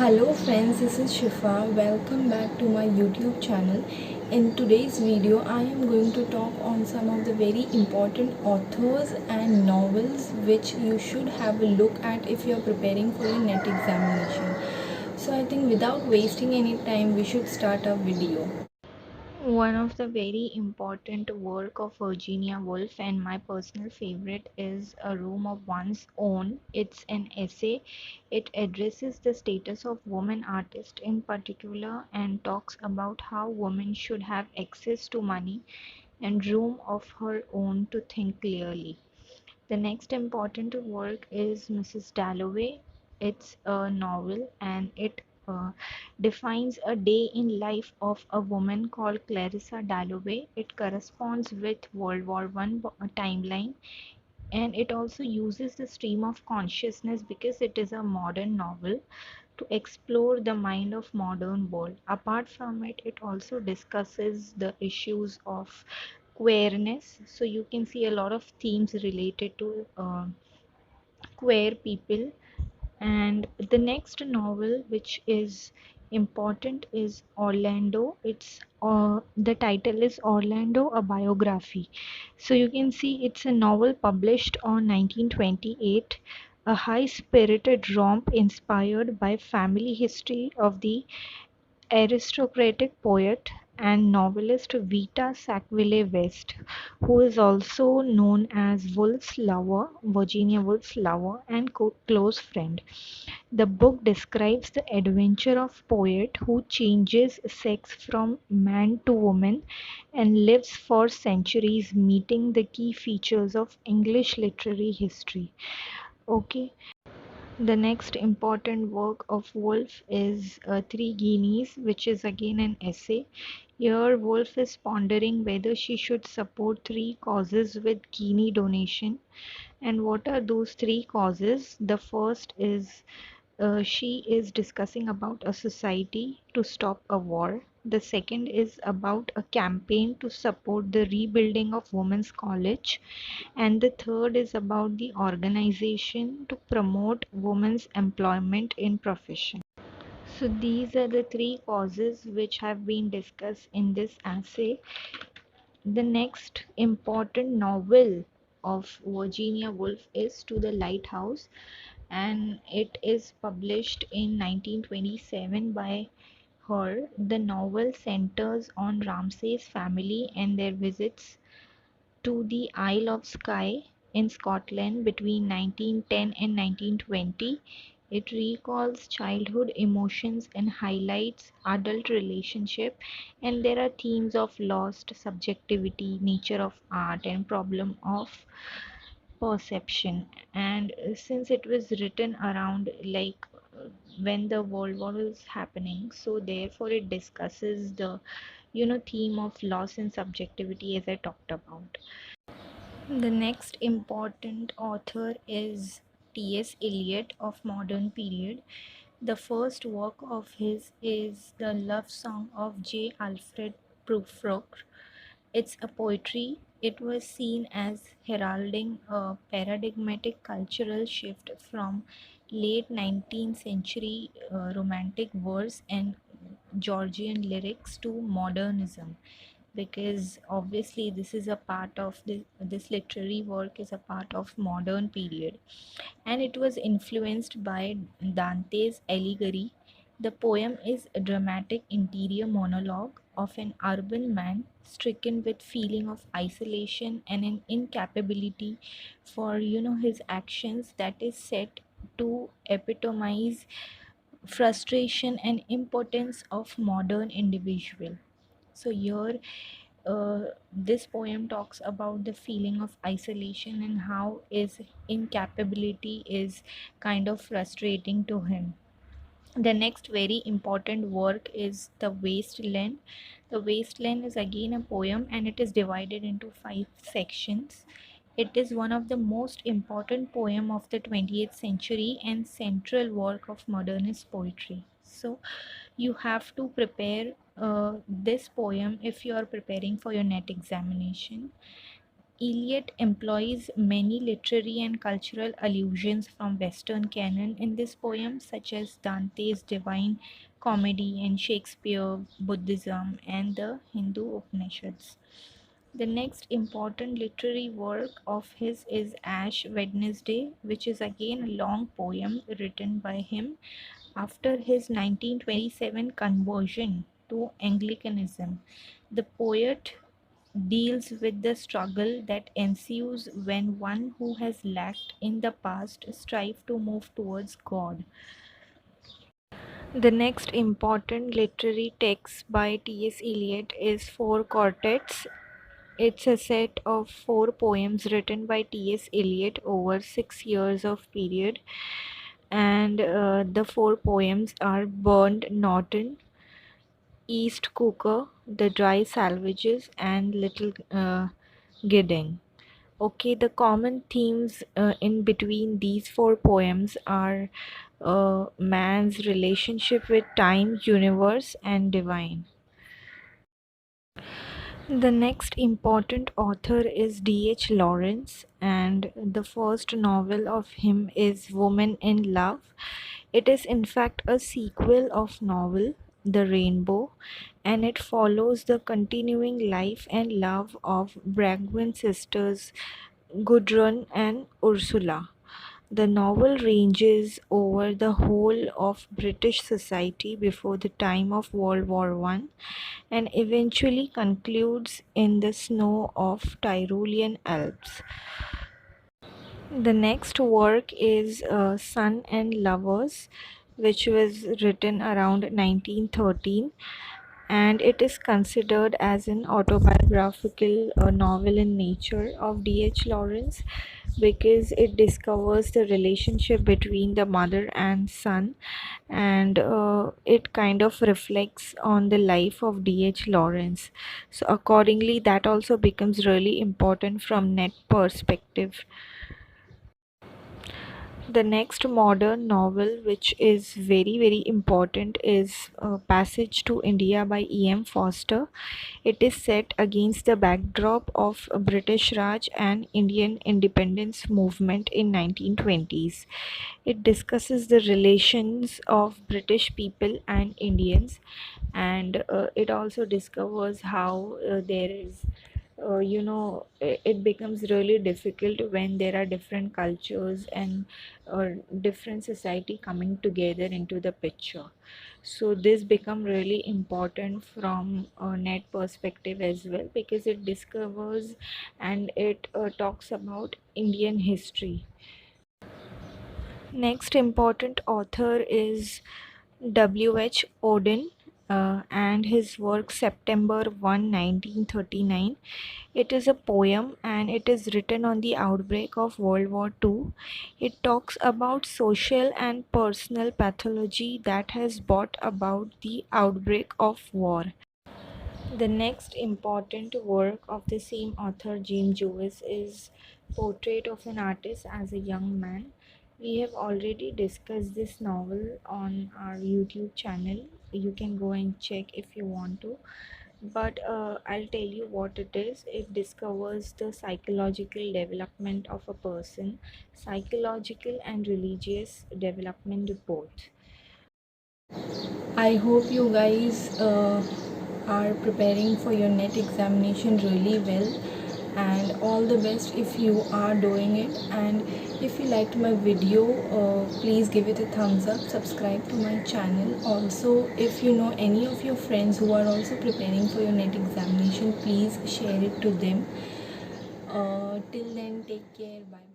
Hello friends, this is Shifa. Welcome back to my YouTube channel. In today's video, I am going to talk on some of the very important authors and novels which you should have a look at if you are preparing for your NET examination. So I think without wasting any time, we should start our video. One of the very important work of Virginia Woolf and my personal favorite is A Room of One's Own. It's an essay. It addresses the status of women artists in particular and talks about how women should have access to money and room of her own to think clearly. The next important work is Mrs. Dalloway. It's a novel and it defines a day in life of a woman called Clarissa Dalloway. It corresponds with World War One timeline, and it also uses the stream of consciousness because it is a modern novel to explore the mind of modern world. Apart from it, it also discusses the issues of queerness, so you can see a lot of themes related to queer people. And the next novel which is important is Orlando. It's the title is Orlando, a biography. So you can see it's a novel published on 1928, a high spirited romp inspired by family history of the aristocratic poet and novelist Vita Sackville-West, who is also known as Woolf's lover, Virginia Woolf's lover and close friend. The book describes the adventure of poet who changes sex from man to woman and lives for centuries meeting the key features of English literary history. Okay, the next important work of Woolf is Three Guineas, which is again an essay. Here, Woolf is pondering whether she should support three causes with guinea donation. And what are those three causes? The first is she is discussing about a society to stop a war. The second is about a campaign to support the rebuilding of women's college. And the third is about the organization to promote women's employment in profession. So these are the three causes which have been discussed in this essay. The next important novel of Virginia Woolf is To the Lighthouse, and it is published in 1927 by her. The novel centers on Ramsay's family and their visits to the Isle of Skye in Scotland between 1910 and 1920. It recalls childhood emotions and highlights adult relationship, and there are themes of lost subjectivity, nature of art, and problem of perception. And since it was written around when the world war is happening, so therefore it discusses the theme of loss and subjectivity as I talked about. The next important author is T.S. Eliot of modern period. The first work of his is The Love Song of J. Alfred Prufrock. It's a poetry. It was seen as heralding a paradigmatic cultural shift from late 19th century romantic verse and Georgian lyrics to modernism, because obviously this is a part of this literary work is a part of modern period, and it was influenced by Dante's Alighieri. The poem is a dramatic interior monologue of an urban man stricken with feeling of isolation and an incapability for his actions, that is set to epitomize frustration and impotence of modern individual. So here this poem talks about the feeling of isolation and how his incapability is kind of frustrating to him. The next very important work is The Wasteland. The Wasteland is again a poem and it is divided into 5 sections. It is one of the most important poem of the 20th century and central work of modernist poetry. So you have to prepare this poem if you are preparing for your NET examination. Eliot employs many literary and cultural allusions from Western canon in this poem, such as Dante's Divine Comedy and Shakespeare, Buddhism, and the Hindu Upanishads. The next important literary work of his is Ash Wednesday, which is again a long poem written by him after his 1927 conversion to Anglicanism. The poet deals with the struggle that ensues when one who has lacked in the past strives to move towards God. The next important literary text by T.S. Eliot is Four Quartets. It's a set of four poems written by T.S. Eliot over 6 years of period, and the four poems are Burned Norton, East Cooker, The Dry Salvages, and Little Gidding. Okay, the common themes in between these four poems are man's relationship with time, universe, and divine. The next important author is D.H. Lawrence, and the first novel of him is Woman in Love. It is in fact a sequel of novel The Rainbow, and it follows the continuing life and love of Bragwin sisters Gudrun and Ursula. The novel ranges over the whole of British society before the time of World War I and eventually concludes in the snow of Tyrolean Alps. The next work is Sun and Lovers, which was written around 1913, and it is considered as an autobiographical novel in nature of D.H. Lawrence because it discovers the relationship between the mother and son, and it kind of reflects on the life of D.H. Lawrence. So accordingly, that also becomes really important from net perspective. The next modern novel, which is very important, is Passage to India by E.M. Forster. It is set against the backdrop of British Raj and Indian independence movement in 1920s. It discusses the relations of British people and Indians, and it also discovers how there is it becomes really difficult when there are different cultures and different society coming together into the picture. So this become really important from a net perspective as well because it discovers and it talks about Indian history. Next important author is W.H. Auden and his work September 1, 1939. It is a poem and it is written on the outbreak of World War II. It talks about social and personal pathology that has brought about the outbreak of war. The next important work of the same author, James Joyce, is Portrait of an Artist as a Young Man. We have already discussed this novel on our YouTube channel. You can go and check if you want to. But I'll tell you what it is. It discovers the psychological development of a person, psychological and religious development both. I hope you guys are preparing for your net examination really well, and all the best if you are doing it. And if you liked my video, please give it a thumbs up, subscribe to my channel. Also, if you know any of your friends who are also preparing for your net examination, please share it to them. Till then, take care. Bye.